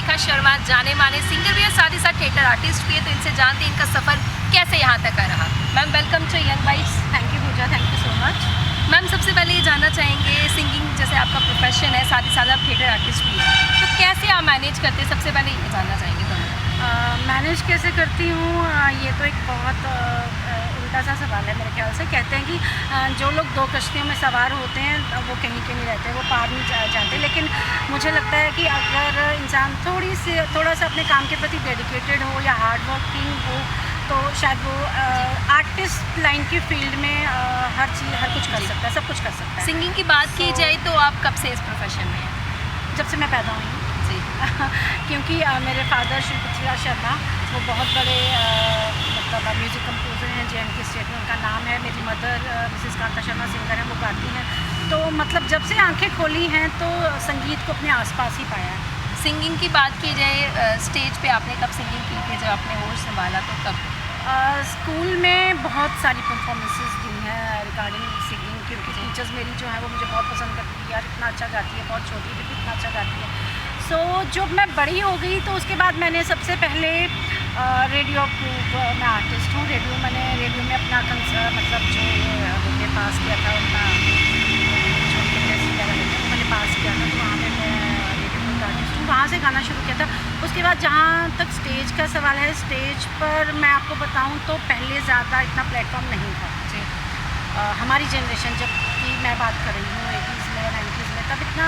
शिखा शर्मा जाने माने सिंगर भी है, साथ ही साथ थिएटर आर्टिस्ट भी है, तो इनसे जानते हैं इनका सफ़र कैसे यहाँ तक आ रहा। Ma'am welcome to young vibes. Thank you Pooja, thank you so much. Ma'am सबसे पहले ये जानना चाहेंगे, सिंगिंग जैसे आपका प्रोफेशन है, साथ ही साथ आप थिएटर आर्टिस्ट भी हैं, तो कैसे आप मैनेज करते हैं, सबसे पहले ये जानना चाहेंगे दोनों। मैनेज कैसे करती हूँ, ये तो एक बहुत उल्टा सा सवाल है मेरे ख्याल से। कहते हैं कि जो लोग दो कश्तियों में सवार होते हैं वो कहीं के नहीं रहते, वो पार नहीं जाते। लेकिन मुझे लगता है कि अगर इंसान थोड़ा सा अपने काम के प्रति डेडिकेटेड हो या हार्ड वर्किंग हो तो शायद वो आर्टिस्ट लाइन की फील्ड में हर कुछ कर सकता है, सब कुछ कर सकता है। सिंगिंग की बात की जाए तो आप कब से इस प्रोफेशन में हैं? जब से मैं पैदा हुई हूँ जी। क्योंकि मेरे फादर श्री पृथ्वीराज शर्मा वो बहुत बड़े मतलब म्यूज़िक कंपोज़र हैं, JNK स्टेट में उनका नाम है। मेरी mother Mrs Kanta Sharma singer हैं, वो गाती हैं। तो मतलब जब से आंखें खोली हैं तो संगीत को अपने आसपास ही पाया है। सिंगिंग की बात की जाए, स्टेज पे आपने कब सिंगिंग की थी, जब आपने होश संभाला तो कब? स्कूल में बहुत सारी परफॉर्मेंसेस दी हैं रिगार्डिंग सिंगिंग, क्योंकि टीचर्स मेरी जो है वो मुझे बहुत पसंद करती थी। यार इतना अच्छा गाती है, बहुत छोटी थी इतना अच्छा गाती है। सो जब मैं बड़ी हो गई तो उसके बाद मैंने सबसे पहले रेडियो मैं आर्टिस्ट हूँ। रेडियो में अपना मतलब जो ये पास किया था उनका जो मैंने पास किया था, तो वहाँ पे मैं रेडियो आर्टिस्ट हूँ, वहाँ से गाना शुरू किया था। उसके बाद जहाँ तक स्टेज का सवाल है, स्टेज पर मैं आपको बताऊँ तो पहले ज़्यादा इतना प्लेटफॉर्म नहीं था जी। हमारी जनरेशन जब की मैं बात कर रही हूँ 80s में 90s में, तब इतना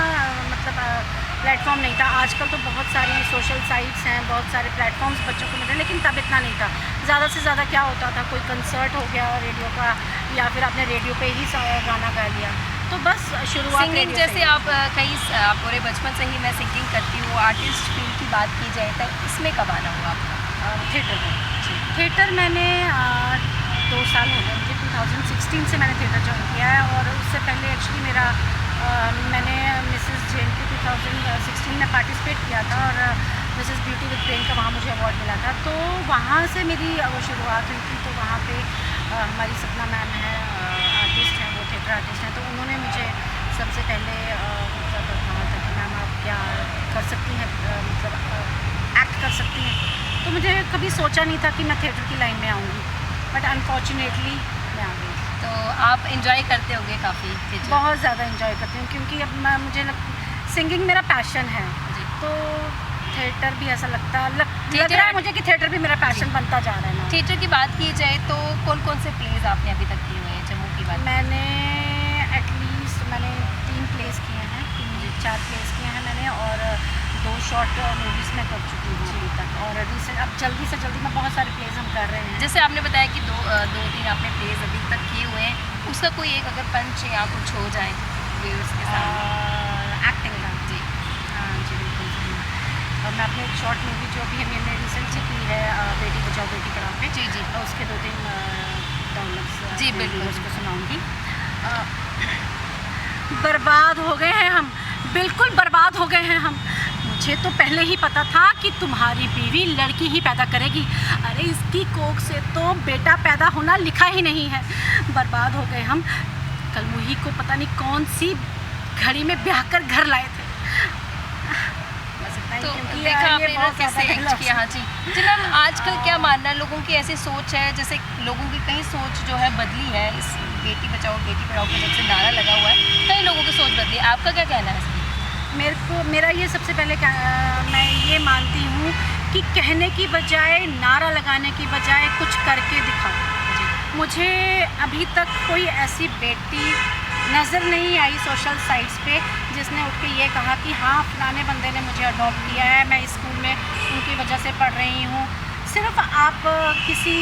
मतलब प्लेटफॉर्म नहीं था। आजकल तो बहुत सारी सोशल साइट्स हैं, बहुत सारे प्लेटफॉर्म्स बच्चों को मिल रहे हैं, लेकिन तब इतना नहीं था। ज़्यादा से ज़्यादा क्या होता था, कोई कंसर्ट हो गया रेडियो का, या फिर आपने रेडियो पे ही गाना गा लिया, तो बस शुरुआत सिंगिंग जैसे आप आप पूरे बचपन से ही मैं सिंगिंग करती हूँ, आर्टिस्ट फील्ड की बात की जाए तो इसमें कब आना हुआ आपका? थिएटर में। थिएटर मैंने 2 साल हो गए मुझे, 2016 से मैंने थिएटर ज्वाइन किया है। और उससे पहले एक्चुअली मेरा मैंने मिसेस JNK 2016 में पार्टिसिपेट किया था और मिसेस ब्यूटी विद ब्रेन का वहाँ मुझे अवार्ड मिला था। तो वहाँ से मेरी वो शुरुआत हुई थी। तो वहाँ पे हमारी सपना मैम है, आर्टिस्ट हैं, वो थिएटर आर्टिस्ट हैं, तो उन्होंने मुझे सबसे पहले मतलब कहा था कि मैम आप क्या कर सकती हैं, मतलब एक्ट कर सकती हैं। तो मुझे कभी सोचा नहीं था कि मैं थिएटर की लाइन में आऊँगी, बट अनफॉर्चुनेटली मैं आ गई। तो आप इंजॉय करते होंगे काफ़ी थिएटर? बहुत ज़्यादा इंजॉय करती हूँ, क्योंकि अब मुझे सिंगिंग मेरा पैशन है जी। तो थिएटर भी ऐसा लग रहा है मुझे कि थिएटर भी मेरा पैशन बनता जा रहा है ना। थिएटर की बात की जाए तो कौन कौन से प्लेज आपने अभी तक किए हुए हैं? जम्मू की बात मैंने एटलीस्ट 3 प्लेस किए हैं, 4 प्लेस किए हैं मैंने, और 2 शॉर्ट मूवीज़ में कर चुकी हूँ अभी तक। और रिसेंट अब जल्दी से जल्दी में बहुत सारे प्लेस हम कर रहे हैं। जैसे आपने बताया कि 2-3 आपने प्लेज अभी तक किए हुए हैं, उसका कोई एक अगर पंच या कुछ हो जाए व्यूअर्स के साथ? एक्टिंग का जी, हाँ जी बिल्कुल। और मैं अपनी एक शॉर्ट मूवी जो भी मैंने रिसेंटली की है, बेटी बचाओ बेटी पढ़ाओ पे, जी जी, उसके 2-3 डायलॉग्स जी बिल्कुल उसको सुनाऊंगी। बर्बाद हो गए हैं हम, बिल्कुल बर्बाद हो गए हैं हम। मुझे तो पहले ही पता था कि तुम्हारी बीवी लड़की ही पैदा करेगी। अरे इसकी कोख से तो बेटा पैदा होना लिखा ही नहीं है। बर्बाद हो गए हम। कल मुही को पता नहीं कौन सी घड़ी में ब्याह कर घर लाए थे। तो देखा आपने ना कैसे एक्ट किया। हाँ जी जी मैम, आजकल क्या मानना है, लोगों की ऐसी सोच है, जैसे लोगों की कई सोच जो है बदली है इस बेटी बचाओ बेटी पढ़ाओ के जब से नारा लगा हुआ है, कई लोगों की सोच बदली है, आपका क्या कहना है इसमें? मेरा ये सबसे पहले मैं ये मानती हूँ कि कहने की बजाय, नारा लगाने की बजाय कुछ करके दिखाओ। मुझे अभी तक कोई ऐसी बेटी नज़र नहीं आई सोशल साइट्स पे जिसने उठ के ये कहा कि हाँ फलाने बंदे ने मुझे अडॉप्ट किया है, मैं इस स्कूल में उनकी वजह से पढ़ रही हूँ। सिर्फ आप किसी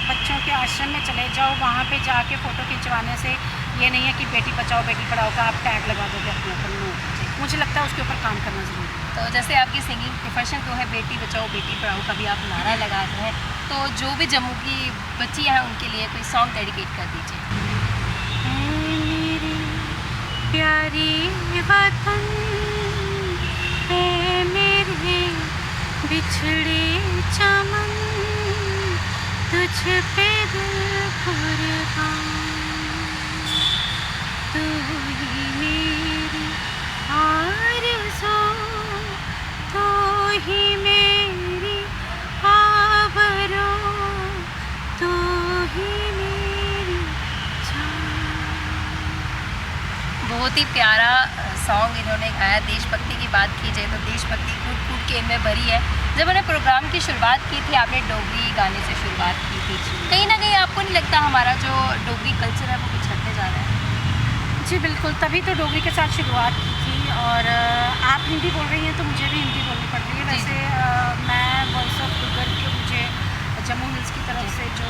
बच्चों के आश्रम में चले जाओ, वहाँ पे जाके फ़ोटो खिंचवाने से ये नहीं है कि बेटी बचाओ बेटी पढ़ाओ का आप टैग लगा दोगे अपने ऊपर। मुझे लगता है उसके ऊपर काम करना ज़रूरी है। तो जैसे आपकी सिंगिंग प्रोफेशन तो है बेटी बचाओ बेटी पढ़ाओ का भी आप नारा लगा रहे हैं, तो जो भी जम्मू की बच्चियाँ हैं उनके लिए कोई सॉन्ग डेडिकेट कर दीजिए। मेरी प्यारी वतन है मेरे बिछड़े चमन, तुझ पे दिल कुर्बान, तू ही मेरी आरज़ू, तू बहुत ही प्यारा सॉन्ग इन्होंने गाया। देशभक्ति की बात की जाए तो देशभक्ति कूट कूट के इनमें भरी है। जब मैंने प्रोग्राम की शुरुआत की थी आपने डोगरी गाने से शुरुआत की थी, कहीं ना कहीं आपको नहीं लगता हमारा जो डोगरी कल्चर है वो पिछड़ते जा रहा है? जी बिल्कुल, तभी तो डोगरी के साथ शुरुआत की थी। और आप हिंदी बोल रही हैं तो मुझे भी हिंदी बोलनी पड़ रही है। वैसे मैं वॉइस ऑफ डुग्गर के मुझे जम्मू हिल्स की तरफ से जो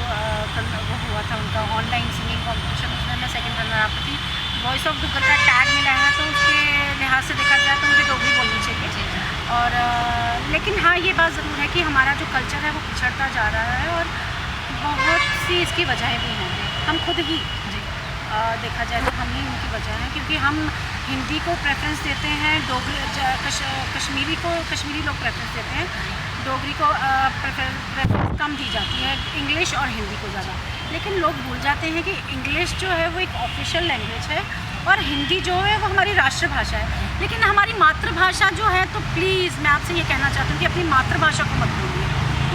वो हुआ था उनका ऑनलाइन सिंगिंग कॉम्पिटिशन, उसमें मैं सेकंड रनर अप थी। वॉइस ऑफ डुग्गर का टैग मिला है तो उसके लिहाज से देखा जाए तो मुझे डोगरी बोलनी चाहिए। और लेकिन हाँ, ये बात ज़रूर है कि हमारा जो कल्चर है वो पिछड़ता जा रहा है और बहुत सी इसकी वजहें भी हैं। हम खुद ही देखा जाए तो हम ही उनकी वजह है, क्योंकि हम हिंदी को प्रेफरेंस देते हैं, कश्मीरी लोग प्रेफरेंस देते हैं, डोगरी को प्रेफरेंस कम दी जाती है, इंग्लिश और हिंदी को ज़्यादा। लेकिन लोग भूल जाते हैं कि इंग्लिश जो है वो एक ऑफिशियल लैंग्वेज है और हिंदी जो है वो हमारी राष्ट्रभाषा है। लेकिन हमारी मातृभाषा जो है, तो प्लीज़ मैं आपसे ये कहना चाहती हूँ कि अपनी मातृभाषा को मत भूलिए,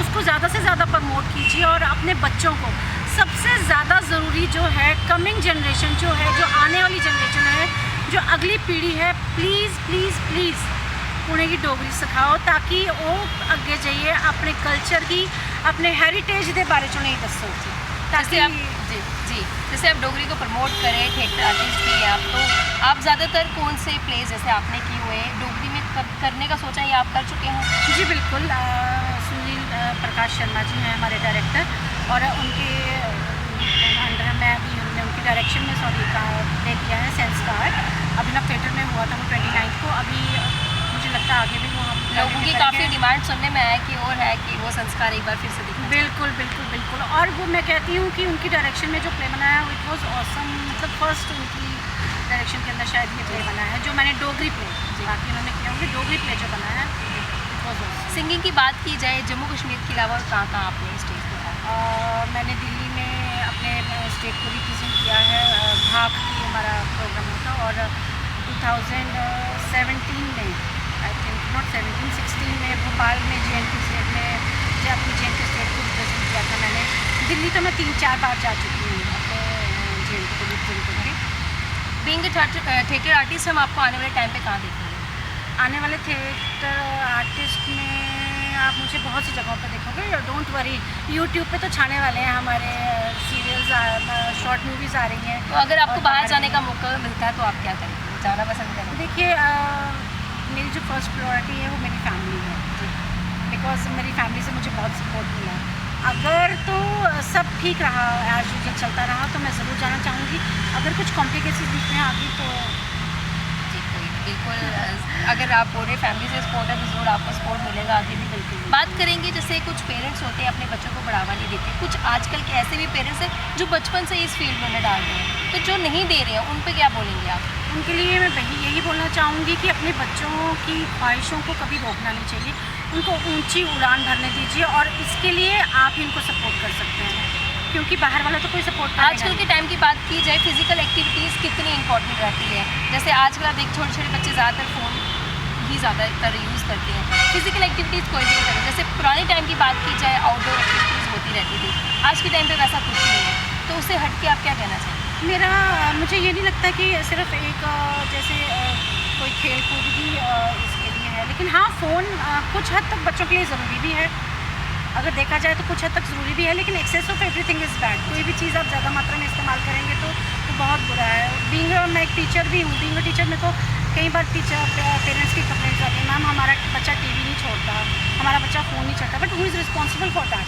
उसको ज़्यादा से ज़्यादा प्रमोट कीजिए। और अपने बच्चों को सबसे ज़्यादा ज़रूरी जो है, कमिंग जनरेशन जो है, जो आने वाली जनरेशन है, जो अगली पीढ़ी है, प्लीज़ प्लीज़ प्लीज़ उन्हें की डोगरी सिखाओ ताकि वो अगे जाइए अपने कल्चर की, अपने हेरिटेज के बारे च नहीं दसो। जैसे आप जी जैसे आप डोगरी को प्रमोट करें, थिएटर आर्टिस्ट भी हैं आप, तो आप ज़्यादातर कौन से प्लेस जैसे आपने किए हुए डोगरी में करने का सोचा या आप कर चुके हैं? जी बिल्कुल, सुनील प्रकाश शर्मा जी हैं हमारे डायरेक्टर और उनके अंडर में अभी हमने उनकी डायरेक्शन में प्ले किया है संस्कार। अभिनव थिएटर में हुआ था वो 29 को। अभी मुझे लगता है आगे भी वो हम लोगों की काफ़ी डिमांड सुनने में आया कि और है कि वो संस्कार एक बार फिर से दिखा। बिल्कुल बिल्कुल बिल्कुल। और वो मैं कहती हूँ कि उनकी डायरेक्शन में जो प्ले बनाया है इट वॉज ऑसम। मतलब फर्स्ट उनकी डायरेक्शन के अंदर शायद ये प्ले बना है जो मैंने डोगरी प्ले, बाकी उन्होंने किया होंगे, डोगरी प्ले जो बना है इट वॉज ऑसम। सिंगिंग की बात की जाए जम्मू कश्मीर के अलावा और कहाँ कहाँ आपने स्टेज पे गाया? मैंने दिल्ली में अपने स्टेट को रिप्रेजेंट किया है, भाग की हमारा प्रोग्राम होता। और 2017 में आई थिंक नॉट 17, 16 में भोपाल में JNK स्टेट में जो अपनी JNK स्टेट को रिप्रेजेंट किया था मैंने। दिल्ली तो मैं 3-4 बार जा चुकी हूँ अपने JNK को रिप्रेजेंट करके। बीइंग थिएटर आर्टिस्ट हम आपको आने वाले टाइम पे कहाँ देखेंगे? आने वाले थिएटर आर्टिस्ट में आप मुझे बहुत सी जगहों पर देखोगे। डोंट वरी, यूट्यूब पे तो छाने वाले हैं हमारे सीरियल्स, शॉर्ट मूवीज़ आ रही हैं। तो अगर आपको बाहर जाने का मौका मिलता है तो आप क्या करेंगे, जाना पसंद करेंगे? देखिए, मेरी जो फर्स्ट प्रायोरिटी है वो मेरी फैमिली है, बिकॉज मेरी फैमिली से मुझे बहुत सपोर्ट मिला। अगर तो सब ठीक रहा, एज यूजुअल चलता रहा, तो मैं ज़रूर जाना चाहूँगी। अगर कुछ कॉम्प्लिकेशंस दिख रहे हैं आगे तो बिल्कुल, अगर आप पूरे फैमिली से सपोर्ट है तो ज़रूर आपको सपोर्ट मिलेगा आगे भी। बिल्कुल। बात करेंगे जैसे कुछ पेरेंट्स होते हैं अपने बच्चों को बढ़ावा नहीं देते, कुछ आजकल के ऐसे भी पेरेंट्स हैं जो बचपन से इस फील्ड में उन्हें डाल रहे हैं, तो जो नहीं दे रहे हैं उन पर क्या बोलेंगे आप? उनके लिए मैं यही बोलना चाहूँगी कि अपने बच्चों की ख्वाहिशों को कभी रोकना नहीं चाहिए, उनको ऊंची उड़ान भरने दीजिए। और इसके लिए आप इनको सपोर्ट कर सकते हैं, क्योंकि बाहर वाला तो कोई सपोर्ट करेगा। आजकल के टाइम की बात की जाए, फिजिकल एक्टिविटीज़ कितनी इंपॉर्टेंट रहती है। जैसे आजकल आप देख छोटे छोटे बच्चे ज़्यादातर फ़ोन ही ज़्यादातर यूज़ करते हैं, फिजिकल एक्टिविटीज़ कोई भी नहीं करते। जैसे पुराने टाइम की बात की जाए, आउटडोर एक्टिविटीज़ होती रहती थी, आज के टाइम पे वैसा कुछ नहीं है, तो उससे हट के आप क्या कहना चाहिए? मुझे ये नहीं लगता कि सिर्फ एक जैसे कोई खेल कूद भी इसके लिए है, लेकिन हाँ, फ़ोन कुछ हद तक बच्चों के लिए ज़रूरी भी है। अगर देखा जाए तो कुछ हद तक ज़रूरी भी है, लेकिन excess of everything is bad. कोई भी चीज़ आप ज़्यादा मात्रा में इस्तेमाल करेंगे तो बहुत बुरा है। मैं एक टीचर भी हूँ, बीइंग टीचर में तो कई बार पेरेंट्स की कंप्लेंट्स आती है, मैम हमारा बच्चा TV नहीं छोड़ता, हमारा बच्चा फ़ोन नहीं छोड़ता। But who is responsible for that?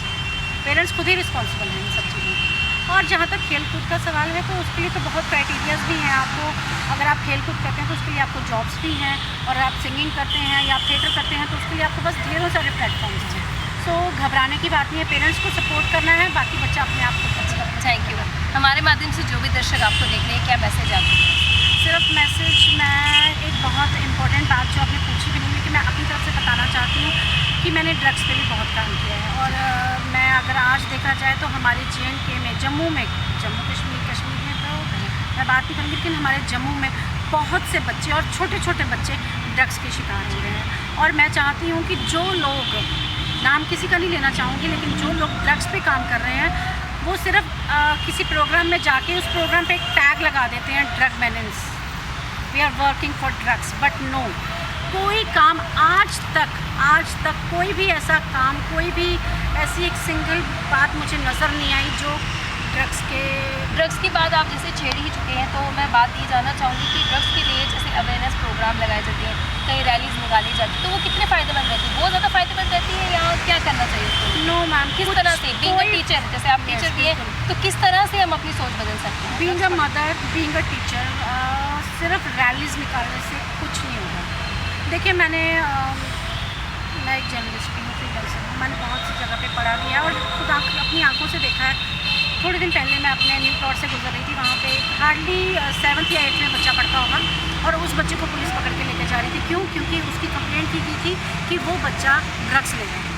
Parents खुद ही रिस्पॉन्सिबल हैं इन सब चीज़ों की। और जहाँ तक खेल कूद का सवाल है तो उसके लिए तो बहुत क्राइटेरियाज भी हैं आपको। अगर आप खेल कूद करते हैं तो उसके लिए आपको जॉब्स भी हैं, और आप सिंगिंग करते हैं या आप थिएटर करते हैं तो उसके लिए आपको बस ढेरों सारे प्लेटफॉर्म्स हैं। तो घबराने की बात नहीं है, पेरेंट्स को सपोर्ट करना है, बाकी बच्चा अपने आप को कर सकता है। Thank you. हमारे माध्यम से जो भी दर्शक आपको देख रहे हैं, क्या मैसेज आपको? सिर्फ मैसेज, मैं एक बहुत इम्पोर्टेंट बात जो आपने पूछी भी नहीं, लेकिन मैं अपनी तरफ से बताना चाहती हूँ कि मैंने ड्रग्स पे भी बहुत काम किया है। और मैं अगर आज देखा जाए तो हमारे JNK में, जम्मू कश्मीर में तो मैं बात नहीं करूँगी, लेकिन हमारे जम्मू में बहुत से बच्चे और छोटे छोटे बच्चे ड्रग्स के शिकार हो रहे हैं। और मैं चाहती हूँ कि जो लोग, नाम किसी का नहीं लेना चाहूँगी, लेकिन जो लोग ड्रग्स पे काम कर रहे हैं वो सिर्फ किसी प्रोग्राम में जाके उस प्रोग्राम पे एक टैग लगा देते हैं drug balance, we are working for drugs, but no, कोई काम आज तक कोई भी ऐसा काम, कोई भी ऐसी एक सिंगल बात मुझे नज़र नहीं आई जो ड्रग्स की बात आप जैसे छेड़ ही चुके हैं, तो मैं बात ये जानना चाहूँगी कि ड्रग्स के लिए जैसे अवेयरनेस प्रोग्राम लगाए जाते हैं, कई रैलीज निकाली जाती है, तो वो कितने फ़ायदेमंद रहती है? बहुत ज़्यादा फ़ायदेमंद रहती है, या क्या करना चाहिए उसको? नो मैम, किस तरह से बीइंग अ टीचर, जैसे आप टीचर भी हैं, तो किस तरह से हम अपनी सोच बदल सकते हैं? Being a mother, being a teacher, सिर्फ रैलीज निकालने से कुछ नहीं होगा। देखिए मैं एक जर्नलिस्ट भी हूँ, फ्रीलांसर हूँ, मैंने बहुत सी जगह पे पढ़ा भी है और खुद अपनी आंखों से देखा है। थोड़े दिन पहले मैं अपने न्यू प्लॉट से गुजर रही थी, वहाँ पे हार्डली 7th या 8th में बच्चा पढ़ता होगा और उस बच्चे को पुलिस पकड़ के लेके जा रही थी। क्यों? क्योंकि उसकी कंप्लेंट की गई थी कि वो बच्चा ड्रग्स ले रहा है।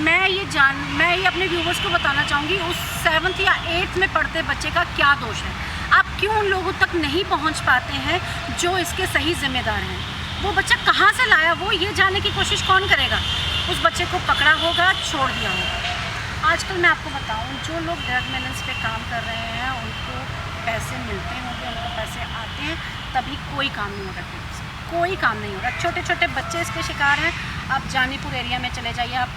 मैं ये अपने व्यूवर्स को बताना चाहूँगी, उस 7th या 8th में पढ़ते बच्चे का क्या दोष है? आप क्यों उन लोगों तक नहीं पहुँच पाते हैं जो इसके सही जिम्मेदार हैं? वो बच्चा कहाँ से लाया, वो ये जानने की कोशिश कौन करेगा? उस बच्चे को पकड़ा होगा, छोड़ दिया होगा। आजकल मैं आपको बताऊं, जो लोग ड्रग मेनेंस पे काम कर रहे हैं उनको पैसे मिलते होंगे, उनको पैसे आते हैं, तभी कोई काम नहीं हो रहा है, कोई काम नहीं हो रहा। छोटे छोटे बच्चे इसके शिकार हैं। आप जानीपुर एरिया में चले जाइए, आप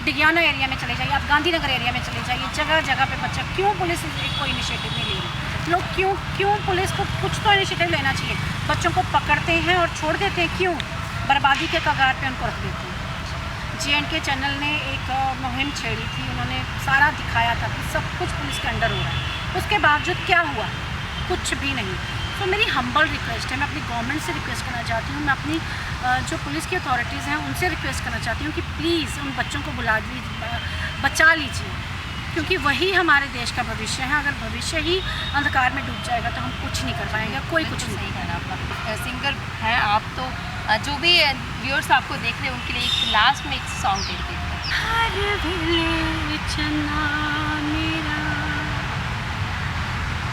डिगियाना एरिया में चले जाइए, आप गांधीनगर एरिया में चले जाइए, जगह जगह पे बच्चा। क्यों पुलिस कोई इनिशिएटिव नहीं ले रही? लोग क्यों पुलिस को कुछ तो इनिशिएटिव लेना चाहिए। बच्चों को पकड़ते हैं और छोड़ देते हैं, क्यों? बर्बादी के कगार पे उनको रख देते हैं। J&K चैनल ने एक मुहिम छेड़ी थी, उन्होंने सारा दिखाया था कि सब कुछ पुलिस के अंडर हो रहा है। उसके बावजूद क्या हुआ? कुछ भी नहीं। तो मेरी हम्बल रिक्वेस्ट है, मैं अपनी गवर्नमेंट से रिक्वेस्ट करना चाहती हूँ, मैं अपनी जो पुलिस की अथॉरिटीज़ हैं उनसे रिक्वेस्ट करना चाहती हूँ कि प्लीज़ उन बच्चों को बचा लीजिए, क्योंकि वही हमारे देश का भविष्य है। अगर भविष्य ही अंधकार में डूब जाएगा तो हम कुछ नहीं कर पाएंगे, कोई कुछ नहीं। सही कहना आपका। सिंगर हैं आप, तो जो भी व्यूअर्स आपको देख रहे हैं उनके लिए एक लास्ट में एक सॉन्ग डेडिकेट करें। हर विले चन्ना मेरा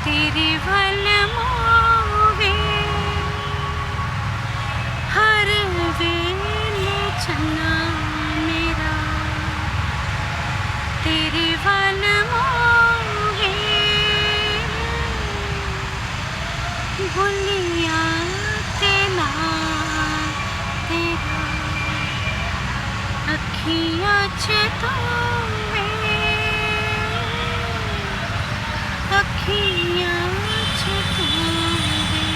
तेरे वल मोवे, हर वेले चन्ना मेरा तेरे वल मोवे, भुलिया तेना तेरा अखियाँ चतोवे, अखियाँ चतोवे,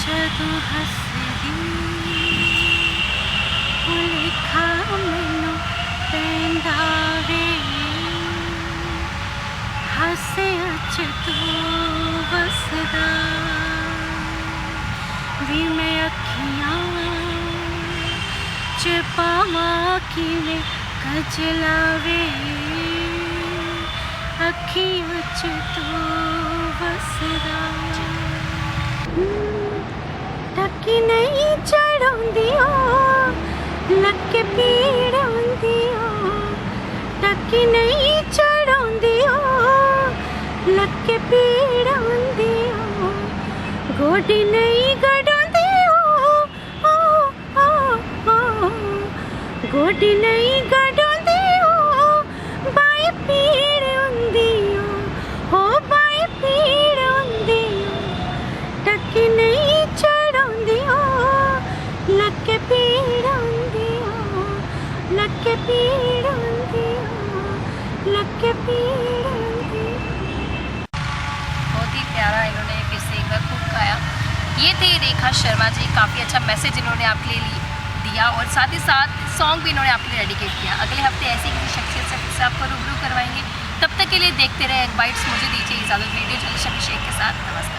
जदों हसदी लिखा मैनू पैंदा वे, हासियां च तू वसदा भी, मैं अखियाँ च पावां किवें कजलावे, अखियाँ च तू वसदा। टकी नहीं चढ़ाउंदिया लक्के पीड़ आउंदिया, टकी नहीं चढ़ाउंदिया लक्के पीड़ आउंदिया, गोडी नहीं गड़ाउंदिया, गोडी नहीं गड़ाउंदिया, बाएं पीड़ आउंदिया, हो बाएं पीड़ आउंदिया, टकी नहीं चढ़ाउंदिया लक्के पीड़ आउंदिया, लक्के पीड़ आउंदिया, लक्के पीड़ आउंदिया। बहुत ही प्यारा इन्होंने फिर से एक बार खूब गाया। ये थे रेखा शर्मा जी, काफ़ी अच्छा मैसेज इन्होंने आपके लिए दिया और साथ ही साथ सॉन्ग भी इन्होंने आपके लिए डेडिकेट किया। अगले हफ्ते ऐसी किसी शख्सियत से फिर से आपको रूबरू करवाएंगे। तब तक के लिए देखते रहे बाइट्स। मुझे दीजिए इजाज़त। वीडियो जर्नलिस्ट अभिषेक के साथ, नमस्कार।